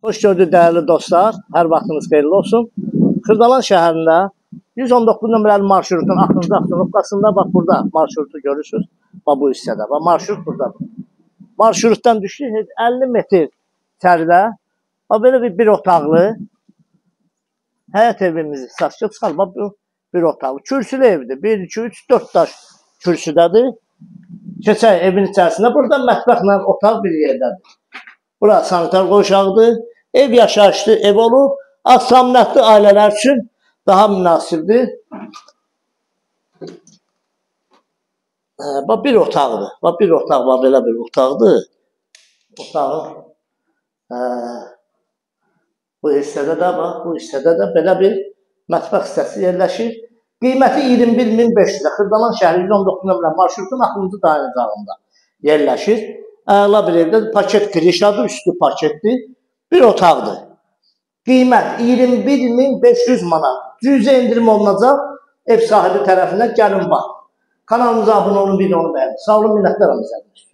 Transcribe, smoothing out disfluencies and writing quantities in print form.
Hoş gördük değerli dostlar. Hər vaxtınız xeyirli olsun. Xırdalan şəhərində 119 nömrəli marşrutun axırıncı avtonoqqasında bax burada marşrutu görürsünüz. Bax bu hissədə. Bax marşrut buradadır. Marşrutdan düşdük 50 metr içəridə. Bax belə bir otaqlı həyət evimizi satışa çıxar. Bax bu bir otaqlı. Kürsülü evdir. 1, 2, 3, 4 daş kürsüdədir. Keçək evin içərisində. Burada mətbəxlə otaq bir yerdədir. Bura sanitar qoşağıdır. Ev yaşayışlı ev olub. Aksamnətli ailələr üçün daha münasibdir. Bax bir otaqdır. Bax bir otaq var, belə bir otaqdır. Otağın bu hissədə də bax, bu hissədə də belə bir mətbəx hissəsi yerləşir. Qiyməti 21.500-ə. Xırdalan şəhəri 119 nömrə marşrutun axırıncı dayanacağında yerləşir. Əla bir evdə paket kirişadır, üstü paketdir. Bir otaqdır. Qiymət 21.500 manat. Cüzə indirim olunacaq ev sahibi tərəfindən gəlin bax. Kanalımıza abunə olun, videonu bəyənin. Sağ olun, minnətlər izlədiniz.